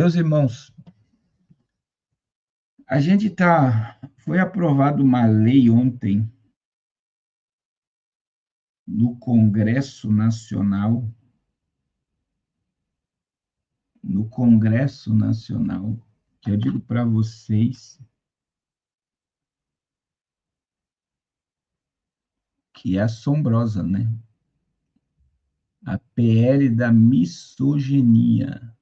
Meus irmãos, foi aprovada uma lei ontem no Congresso Nacional, que eu digo para vocês que é assombrosa, né? A PL da misoginia.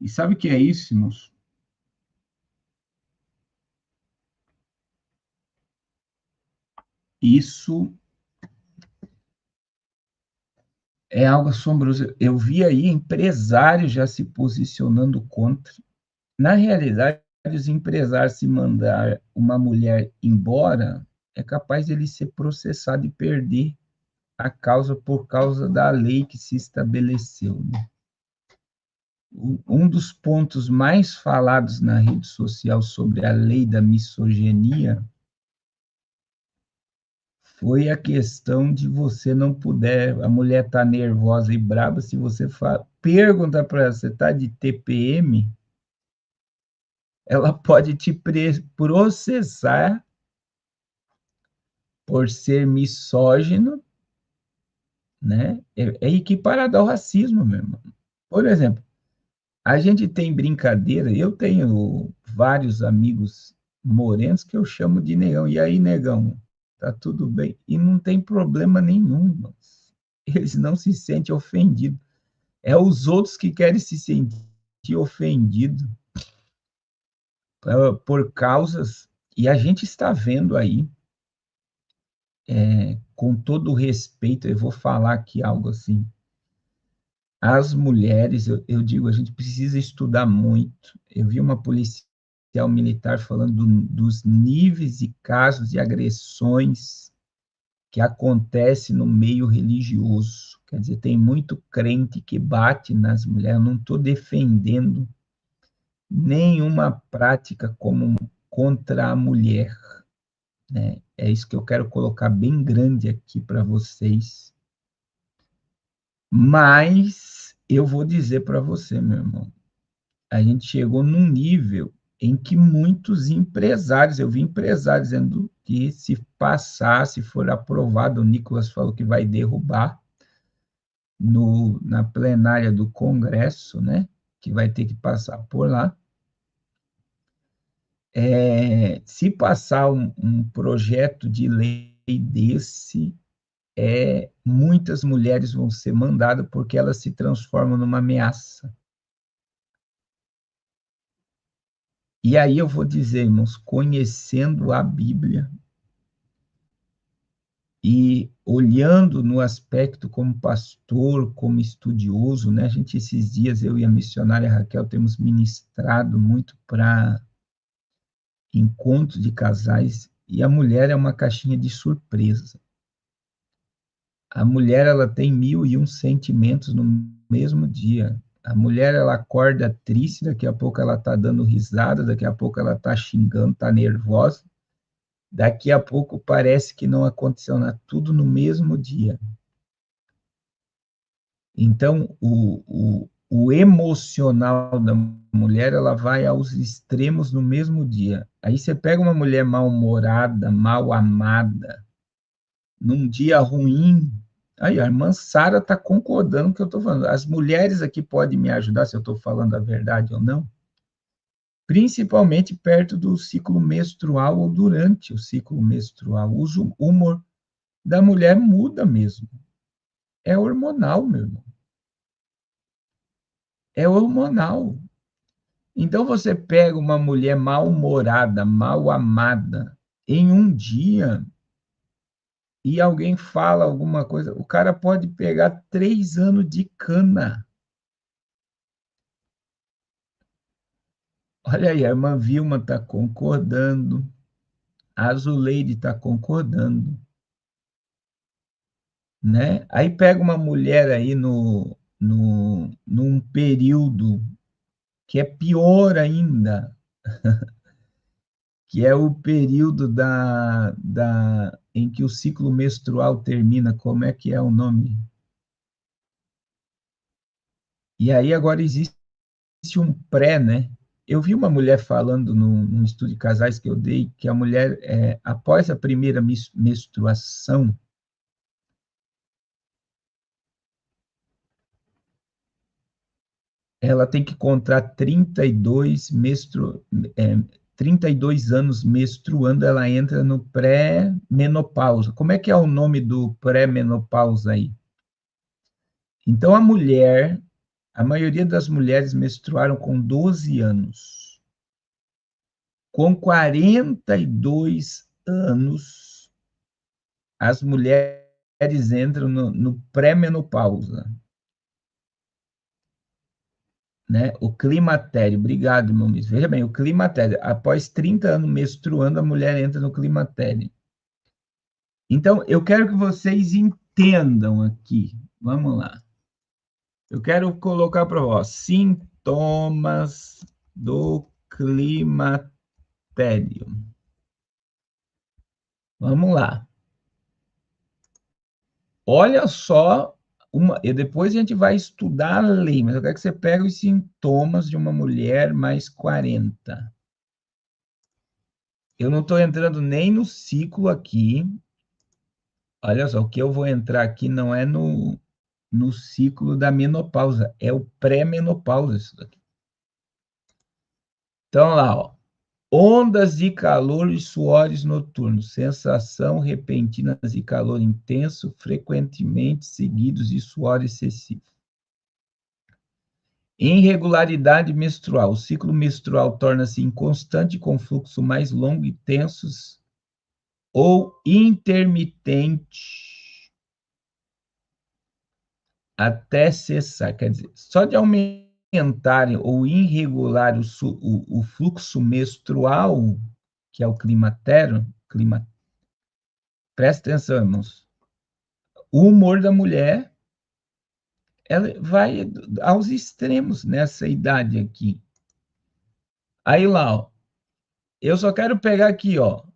E sabe o que é isso, irmãos? Isso é algo assombroso. Eu vi aí empresários já se posicionando contra. Na realidade, os empresários, se mandar uma mulher embora, é capaz de ele ser processado e perder a causa por causa da lei que se estabeleceu, né? Um dos pontos mais falados na rede social sobre a lei da misoginia foi a questão de você não puder, a mulher tá nervosa e brava, se você pergunta para ela, você tá de TPM, ela pode te processar por ser misógino, né? É equiparado ao racismo, meu irmão. Por exemplo, a gente tem brincadeira, eu tenho vários amigos morenos que eu chamo de negão. E aí, negão, tá tudo bem? E não tem problema nenhum, irmãos. Eles não se sentem ofendidos. É os outros que querem se sentir ofendidos por causas. E a gente está vendo aí, com todo o respeito, eu vou falar aqui algo assim. As mulheres, eu digo, a gente precisa estudar muito. Eu vi uma policial militar falando dos níveis e casos de agressões que acontecem no meio religioso. Quer dizer, tem muito crente que bate nas mulheres. Eu não estou defendendo nenhuma prática como contra a mulher, né? É isso que eu quero colocar bem grande aqui para vocês. Mas eu vou dizer para você, meu irmão, a gente chegou num nível em que muitos empresários, eu vi empresários dizendo que se passar, se for aprovado, o Nicolas falou que vai derrubar na plenária do Congresso, né, que vai ter que passar por lá. Se passar um projeto de lei desse, muitas mulheres vão ser mandadas porque elas se transformam numa ameaça. E aí eu vou dizer, irmãos, conhecendo a Bíblia e olhando no aspecto como pastor, como estudioso, né? A gente, esses dias, eu e a missionária Raquel temos ministrado muito para encontros de casais, e a mulher é uma caixinha de surpresa. A mulher, ela tem 1001 sentimentos no mesmo dia. A mulher, ela acorda triste, daqui a pouco ela está dando risada, daqui a pouco ela está xingando, está nervosa, daqui a pouco parece que não aconteceu nada, tudo no mesmo dia. Então, o emocional da mulher, ela vai aos extremos no mesmo dia. Aí você pega uma mulher mal-humorada, mal amada, num dia ruim. Aí a irmã Sara está concordando com o que eu estou falando. As mulheres aqui podem me ajudar se eu estou falando a verdade ou não, principalmente perto do ciclo menstrual ou durante o ciclo menstrual. O humor da mulher muda mesmo. É hormonal, meu irmão. É hormonal. Então você pega uma mulher mal-humorada, mal amada, em um dia, e alguém fala alguma coisa, o cara pode pegar 3 anos de cana. Olha aí, a irmã Vilma está concordando, a Azuleide está concordando, né? Aí pega uma mulher aí num período que é pior ainda, que é o período em que o ciclo menstrual termina. Como é que é o nome? E aí agora existe um pré, né? Eu vi uma mulher falando num estudo de casais que eu dei, que a mulher, após a primeira menstruação, ela tem que contar 32 anos menstruando, ela entra no pré-menopausa. Como é que é o nome do pré-menopausa aí? Então, a maioria das mulheres menstruaram com 12 anos. Com 42 anos, as mulheres entram no pré-menopausa, né? O climatério. Obrigado, meu amigo. Veja bem, o climatério. Após 30 anos menstruando, a mulher entra no climatério. Então, eu quero que vocês entendam aqui. Vamos lá. Eu quero colocar para vós sintomas do climatério. Vamos lá. Olha só, e depois a gente vai estudar a lei, mas eu quero que você pegue os sintomas de uma mulher mais 40. Eu não estou entrando nem no ciclo aqui. Olha só, o que eu vou entrar aqui não é no ciclo da menopausa, é o pré-menopausa isso daqui. Então, lá, ó. Ondas de calor e suores noturnos, sensação repentina de calor intenso, frequentemente seguidos de suor excessivo. Irregularidade menstrual. O ciclo menstrual torna-se inconstante com fluxo mais longo e tensos ou intermitente até cessar. Quer dizer, só de aumentar ou irregular o fluxo menstrual, que é o presta atenção, irmãos. O humor da mulher, ela vai aos extremos nessa idade aqui. Aí lá, ó, eu só quero pegar aqui, ó,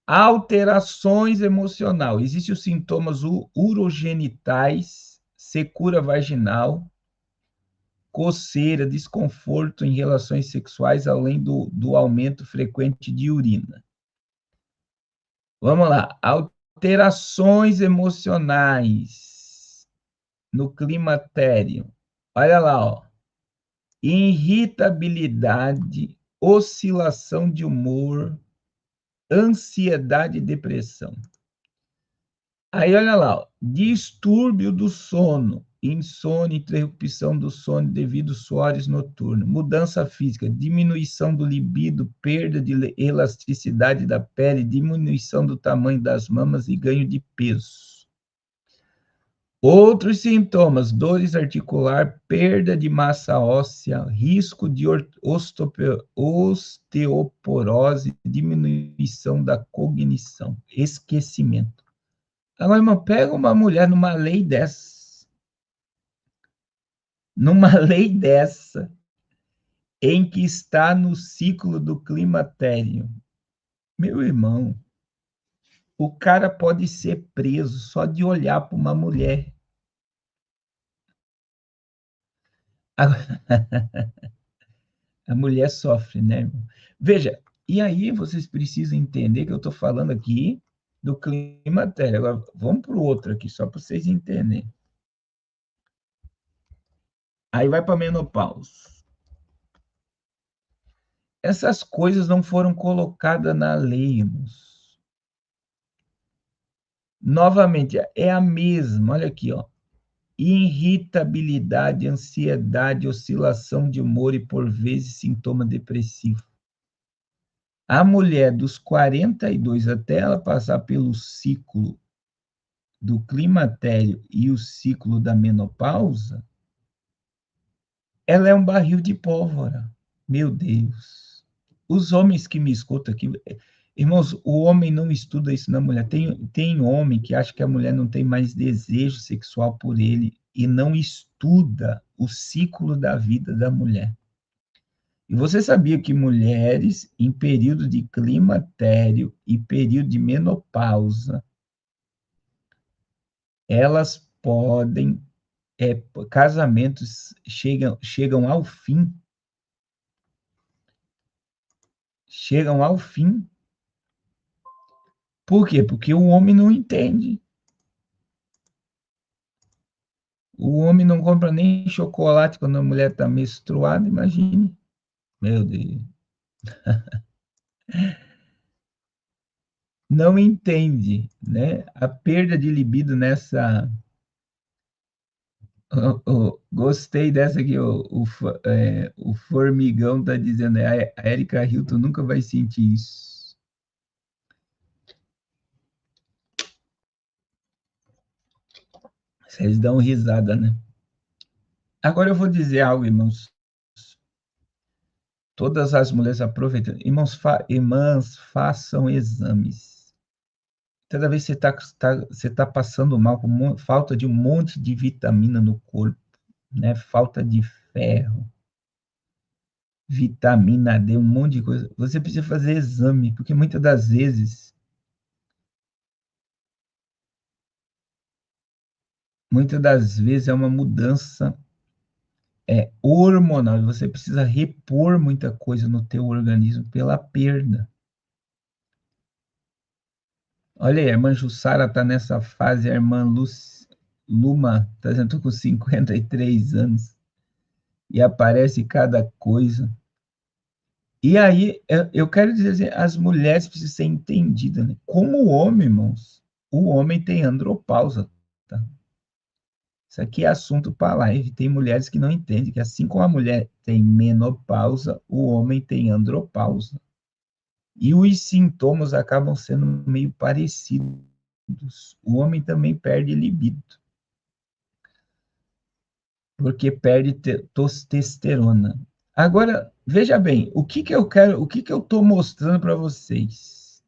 alterações emocionais. Existem os sintomas urogenitais, secura vaginal, coceira, desconforto em relações sexuais, além do aumento frequente de urina. Vamos lá. Alterações emocionais no climatério. Olha lá, ó. Irritabilidade, oscilação de humor, ansiedade e depressão. Aí, olha lá, ó, distúrbio do sono, insônia, interrupção do sono devido a suores noturnos, mudança física, diminuição do libido, perda de elasticidade da pele, diminuição do tamanho das mamas e ganho de peso. Outros sintomas, dores articular, perda de massa óssea, risco de osteoporose, diminuição da cognição, esquecimento. Agora, irmão, pega uma mulher numa lei dessa, em que está no ciclo do climatério. Meu irmão, o cara pode ser preso só de olhar para uma mulher. A mulher sofre, né, irmão? Veja, e aí vocês precisam entender que eu estou falando aqui do climatério. Agora, vamos para o outro aqui, só para vocês entenderem. Aí vai para a menopausa. Essas coisas não foram colocadas na lei, irmãos. Novamente, é a mesma, olha aqui, ó. Irritabilidade, ansiedade, oscilação de humor e, por vezes, sintoma depressivo. A mulher dos 42 até ela passar pelo ciclo do climatério e o ciclo da menopausa, ela é um barril de pólvora. Meu Deus. Os homens que me escutam aqui, irmãos, o homem não estuda isso na mulher. Tem homem que acha que a mulher não tem mais desejo sexual por ele e não estuda o ciclo da vida da mulher. E você sabia que mulheres em período de climatério e período de menopausa, elas podem, casamentos chegam ao fim, chegam ao fim. Por quê? Porque o homem não entende. O homem não compra nem chocolate quando a mulher está menstruada, imagine. Meu Deus. Não entende, né? A perda de libido nessa. Gostei dessa aqui, o Formigão está dizendo, a Erika Hilton nunca vai sentir isso. Vocês dão risada, né? Agora eu vou dizer algo, irmãos. Todas as mulheres aproveitam. Irmãs, façam exames. Toda vez que você tá passando mal, com falta de um monte de vitamina no corpo, né? Falta de ferro, vitamina D, um monte de coisa. Você precisa fazer exame, porque muitas das vezes é uma mudança hormonal. Você precisa repor muita coisa no teu organismo pela perda. Olha aí, a irmã Jussara está nessa fase, a irmã Luma está dizendo com 53 anos e aparece cada coisa. E aí, eu quero dizer assim, as mulheres precisam ser entendidas, né? Como o homem, irmãos, o homem tem andropausa, tá? Isso aqui é assunto para live. Tem mulheres que não entendem que assim como a mulher tem menopausa, o homem tem andropausa. E os sintomas acabam sendo meio parecidos. O homem também perde libido, porque perde testosterona. Agora, veja bem, o que eu estou mostrando para vocês?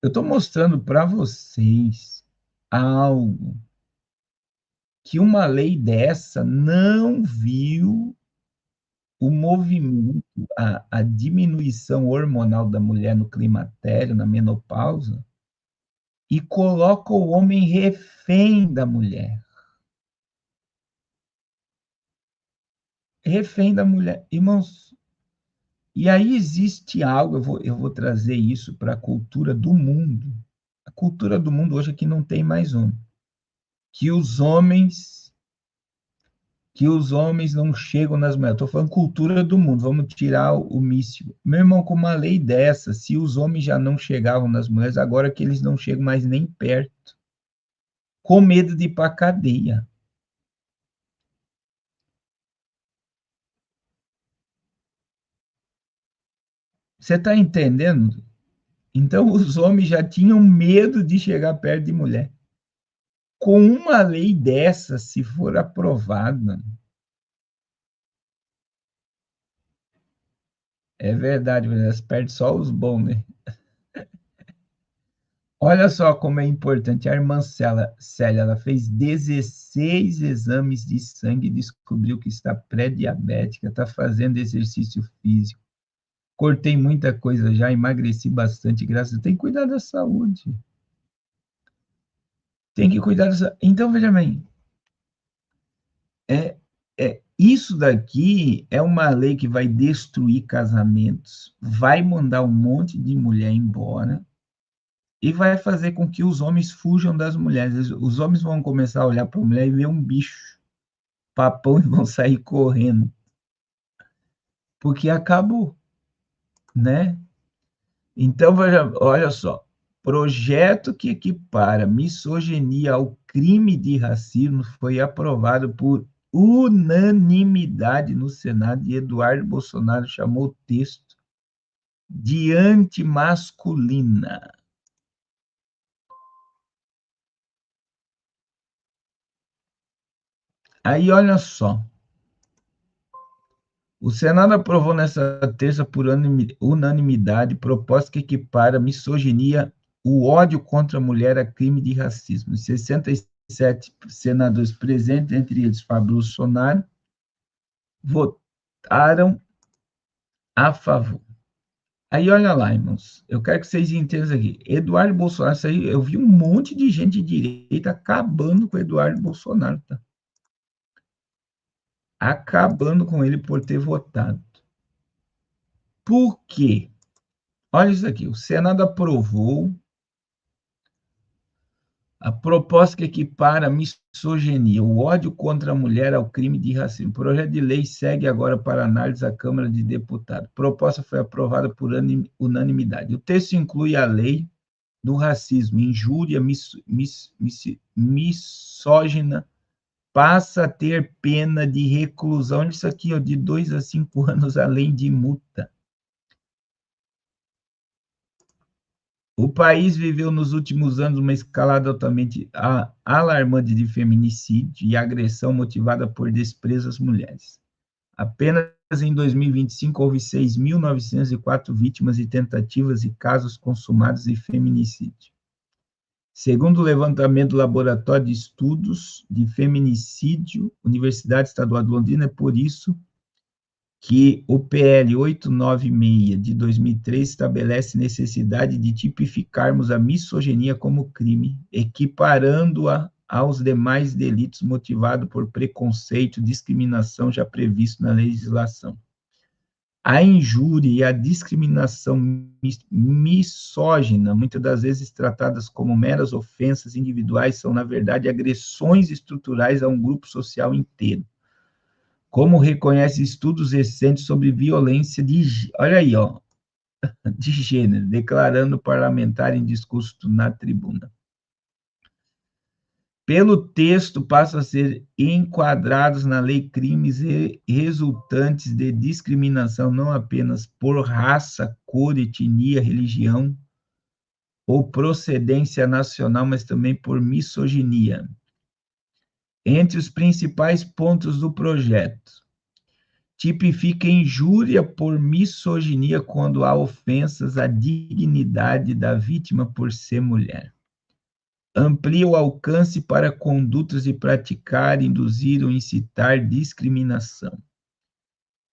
Eu estou mostrando para vocês algo que uma lei dessa não viu o movimento, a diminuição hormonal da mulher no climatério, na menopausa, e coloca o homem refém da mulher. Refém da mulher. Irmãos, e aí existe algo, eu vou trazer isso para a cultura do mundo. A cultura do mundo hoje é que não tem mais homem. Que os homens que os homens não chegam nas mulheres. Estou falando cultura do mundo, vamos tirar o místico. Meu irmão, com uma lei dessa, se os homens já não chegavam nas mulheres, agora que eles não chegam mais nem perto, com medo de ir para a cadeia. Você está entendendo? Então, os homens já tinham medo de chegar perto de mulher. Com uma lei dessa, se for aprovada, é verdade, elas perdem só os bons, né? Olha só como é importante. A irmã Célia, ela fez 16 exames de sangue e descobriu que está pré-diabética, está fazendo exercício físico. Cortei muita coisa já, emagreci bastante, graças a Deus. Tem que cuidar da saúde. Tem que cuidar da saúde. Então, veja bem, é, isso daqui é uma lei que vai destruir casamentos, vai mandar um monte de mulher embora, e vai fazer com que os homens fujam das mulheres. Os homens vão começar a olhar para a mulher e ver um bicho, papão, e vão sair correndo, porque acabou, né? Então, olha só, projeto que equipara misoginia ao crime de racismo foi aprovado por unanimidade no Senado e Eduardo Bolsonaro chamou o texto de antimasculina. Aí, olha só, o Senado aprovou nesta terça por unanimidade proposta que equipara misoginia, o ódio contra a mulher a crime de racismo. 67 senadores presentes, entre eles Fábio Bolsonaro, votaram a favor. Aí, olha lá, irmãos, eu quero que vocês entendam isso aqui. Eduardo Bolsonaro, isso aí, eu vi um monte de gente de direita acabando com o Eduardo Bolsonaro, tá? Acabando com ele por ter votado. Por quê? Olha isso aqui, o Senado aprovou a proposta que equipara a misoginia, o ódio contra a mulher ao crime de racismo. O projeto de lei segue agora para análise da Câmara de Deputados. A proposta foi aprovada por unanimidade. O texto inclui a lei do racismo, injúria misógina, passa a ter pena de reclusão, isso aqui, ó, de 2 a 5 anos, além de multa. O país viveu nos últimos anos uma escalada altamente alarmante de feminicídio e agressão motivada por desprezo às mulheres. Apenas em 2025 houve 6.904 vítimas de tentativas e casos consumados de feminicídio. Segundo o levantamento do Laboratório de Estudos de Feminicídio, Universidade Estadual de Londrina, é por isso que o PL 896 de 2003 estabelece necessidade de tipificarmos a misoginia como crime, equiparando-a aos demais delitos motivados por preconceito e discriminação já previsto na legislação. A injúria e a discriminação misógina, muitas das vezes tratadas como meras ofensas individuais, são, na verdade, agressões estruturais a um grupo social inteiro. Como reconhece estudos recentes sobre violência olha aí, ó, de gênero, declarando o parlamentar em discurso na tribuna. Pelo texto, passam a ser enquadrados na lei crimes resultantes de discriminação não apenas por raça, cor, etnia, religião ou procedência nacional, mas também por misoginia. Entre os principais pontos do projeto, tipifica injúria por misoginia quando há ofensas à dignidade da vítima por ser mulher. Amplia o alcance para condutas de praticar, induzir ou incitar discriminação.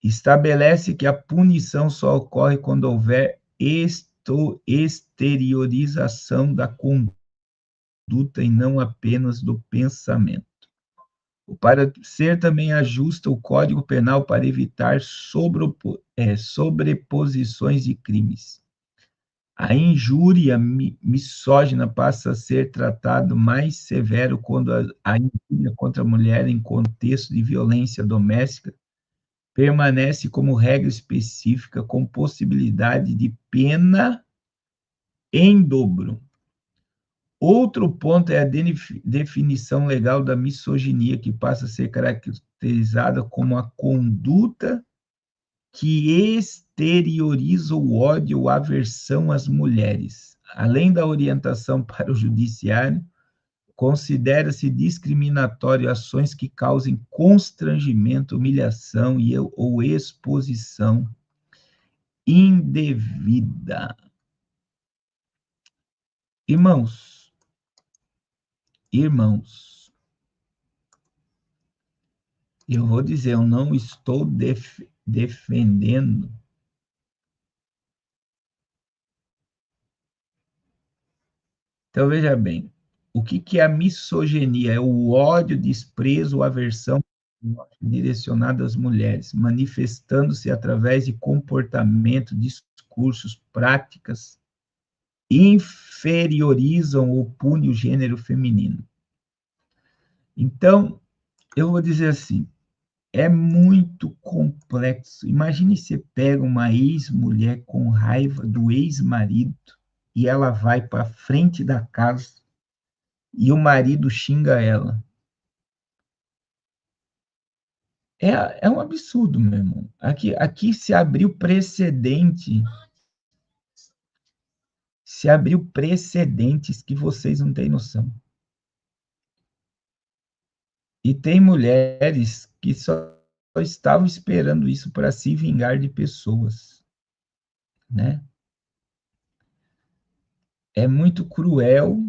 Estabelece que a punição só ocorre quando houver exteriorização da conduta e não apenas do pensamento. O parecer também ajusta o Código Penal para evitar sobreposições de crimes. A injúria misógina passa a ser tratado mais severo quando a injúria contra a mulher em contexto de violência doméstica permanece como regra específica com possibilidade de pena em dobro. Outro ponto é a definição legal da misoginia, que passa a ser caracterizada como a conduta que exterioriza o ódio ou aversão às mulheres. Além da orientação para o judiciário, considera-se discriminatório ações que causem constrangimento, humilhação ou exposição indevida. Irmãos, eu vou dizer, eu não estou defendendo Então, veja bem, o que é a misoginia? É o ódio, desprezo, aversão direcionado às mulheres, manifestando-se através de comportamento, discursos, práticas, inferiorizam ou punem o gênero feminino. Então, eu vou dizer assim, é muito complexo. Imagine você pega uma ex-mulher com raiva do ex-marido e ela vai para frente da casa e o marido xinga ela. É um absurdo, meu irmão. Aqui se abriu precedentes que vocês não têm noção. E tem mulheres que só estavam esperando isso para se vingar de pessoas, né? É muito cruel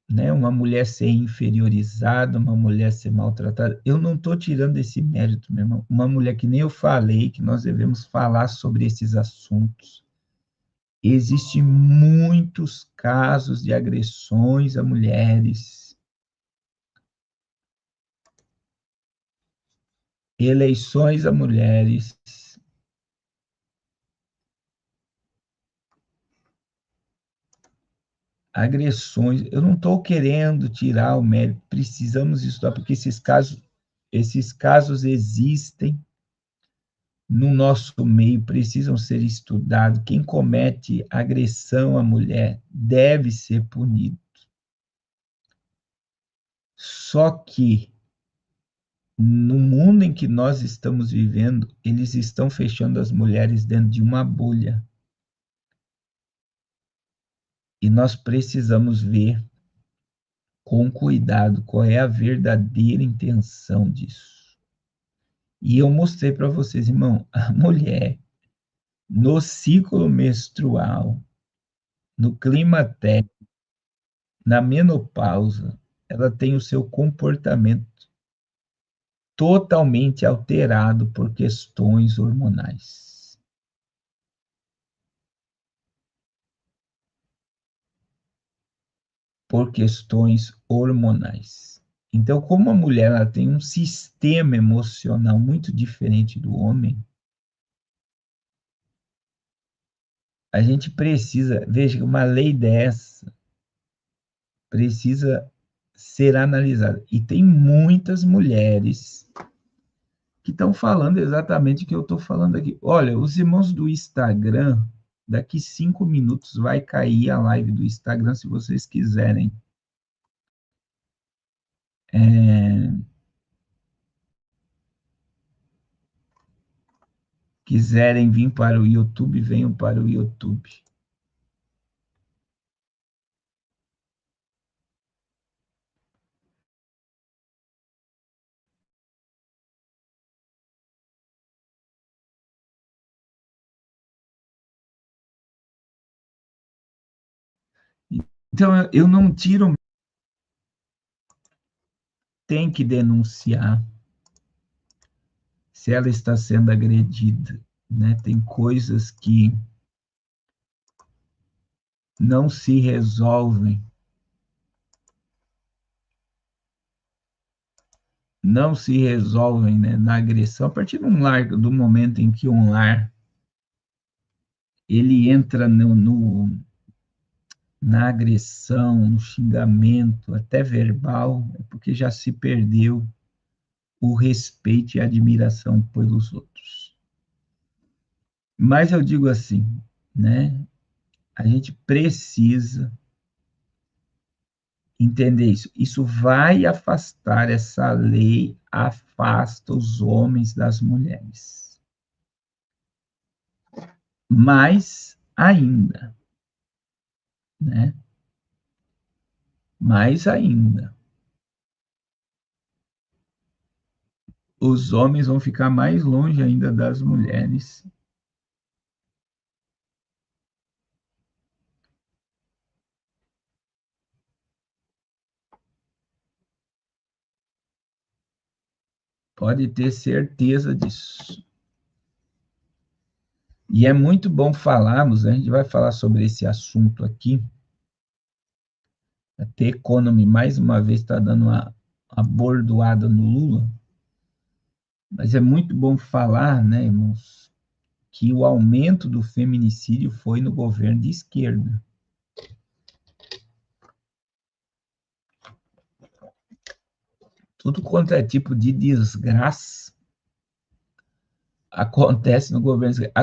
né, uma mulher ser inferiorizada, uma mulher ser maltratada. Eu não estou tirando esse mérito, meu irmão. Uma mulher que nem eu falei, que nós devemos falar sobre esses assuntos. Existem muitos casos de agressões a mulheres, eleições a mulheres, agressões. Eu não estou querendo tirar o mérito, precisamos estudar, porque esses casos existem no nosso meio, precisam ser estudados. Quem comete agressão à mulher deve ser punido. Só que, no mundo em que nós estamos vivendo, eles estão fechando as mulheres dentro de uma bolha. E nós precisamos ver com cuidado qual é a verdadeira intenção disso. E eu mostrei para vocês, irmão, a mulher no ciclo menstrual, no climatério, na menopausa, ela tem o seu comportamento totalmente alterado por questões hormonais. Por questões hormonais. Então, como a mulher ela tem um sistema emocional muito diferente do homem, a gente precisa, veja, uma lei dessa precisa ser analisada. E tem muitas mulheres que estão falando exatamente o que eu estou falando aqui. Olha, os irmãos do Instagram, daqui 5 minutos vai cair a live do Instagram, se vocês quiserem. Quiserem vir para o YouTube, venham para o YouTube. Então, eu não tiro, tem que denunciar se ela está sendo agredida, né? Tem coisas que não se resolvem, não se resolvem, né, na agressão. A partir do momento em que um lar ele entra na agressão, no xingamento, até verbal, é porque já se perdeu o respeito e a admiração pelos outros. Mas eu digo assim, né? A gente precisa entender isso. Isso vai afastar, essa lei afasta os homens das mulheres. Mais ainda, né? Mais ainda, os homens vão ficar mais longe ainda das mulheres. Pode ter certeza disso. E é muito bom falarmos, a gente vai falar sobre esse assunto aqui. A The Economy, mais uma vez, está dando uma bordoada no Lula. Mas é muito bom falar, né, irmãos, que o aumento do feminicídio foi no governo de esquerda. Tudo quanto é tipo de desgraça acontece no governo de esquerda.